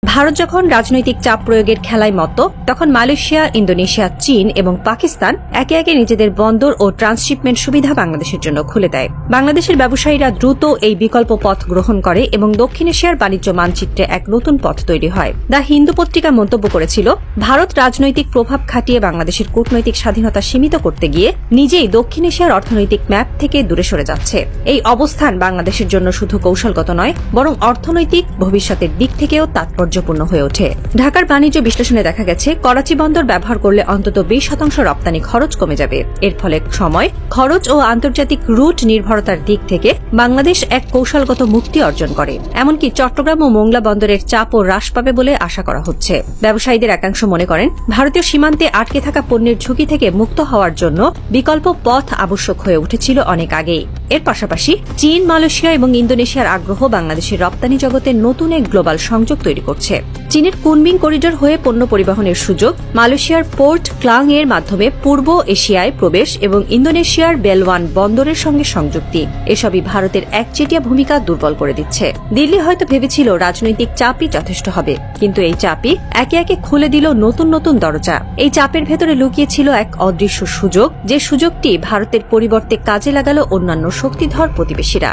ভারত যখন রাজনৈতিক চাপ প্রয়োগের খেলায় মত্ত, তখন মালয়েশিয়া, ইন্দোনেশিয়া, চীন এবং পাকিস্তান একে একে নিজেদের বন্দর ও ট্রান্সশিপমেন্ট সুবিধা বাংলাদেশের জন্য খুলে দেয়। বাংলাদেশের ব্যবসায়ীরা দ্রুত এই বিকল্প পথ গ্রহণ করে এবং দক্ষিণ এশিয়ার বাণিজ্য মানচিত্রে এক নতুন পথ তৈরি হয়। দ্য হিন্দু পত্রিকা মন্তব্য করেছিল, ভারত রাজনৈতিক প্রভাব খাটিয়ে বাংলাদেশের কূটনৈতিক স্বাধীনতা সীমিত করতে গিয়ে নিজেই দক্ষিণ এশিয়ার অর্থনৈতিক ম্যাপ থেকে দূরে সরে যাচ্ছে। এই অবস্থান বাংলাদেশের জন্য শুধু কৌশলগত নয়, বরং অর্থনৈতিক ভবিষ্যতের দিক থেকেও তাৎপর্যপূর্ণ হয়ে ওঠে। ঢাকার বাণিজ্য বিশ্লেষণে দেখা গেছে, করাচি বন্দর ব্যবহার করলে অন্তত 20% রপ্তানি খরচ কমে যাবে। এর ফলে সময়, খরচ ও আন্তর্জাতিক রুট নির্ভরতার দিক থেকে বাংলাদেশ এক কৌশলগত মুক্তি অর্জন করে। এমনকি চট্টগ্রাম ও মোংলা বন্দরের চাপও হ্রাস পাবে বলে আশা করা হচ্ছে। ব্যবসায়ীদের একাংশ মনে করেন, ভারতীয় সীমান্তে আটকে থাকা পণ্যের ঝুঁকি থেকে মুক্ত হওয়ার জন্য বিকল্প পথ আবশ্যক হয়ে উঠেছিল অনেক আগেই। এর পাশাপাশি চীন, মালয়েশিয়া এবং ইন্দোনেশিয়ার আগ্রহ বাংলাদেশের রপ্তানি জগতে নতুন এক গ্লোবাল সংযোগ তৈরি করছে। চীনের কুনমিং করিডোর হয়ে পণ্য পরিবহনের সুযোগ, মালয়েশিয়ার পোর্ট ক্লাং এর মাধ্যমে পূর্ব এশিয়ায় প্রবেশ এবং ইন্দোনেশিয়ার বেলওয়ান বন্দরের সঙ্গে সংযুক্তি, এসবই ভারতের একচেটিয়া ভূমিকা দুর্বল করে দিচ্ছে। দিল্লি হয়তো ভেবেছিল রাজনৈতিক চাপই যথেষ্ট হবে, কিন্তু এই চাপই একে একে খুলে দিল নতুন নতুন দরজা। এই চাপের ভেতরে লুকিয়েছিল এক অদৃশ্য সুযোগ, যে সুযোগটি ভারতের পরিবর্তে কাজে লাগালো অন্যান্য শক্তিধর প্রতিবেশীরা।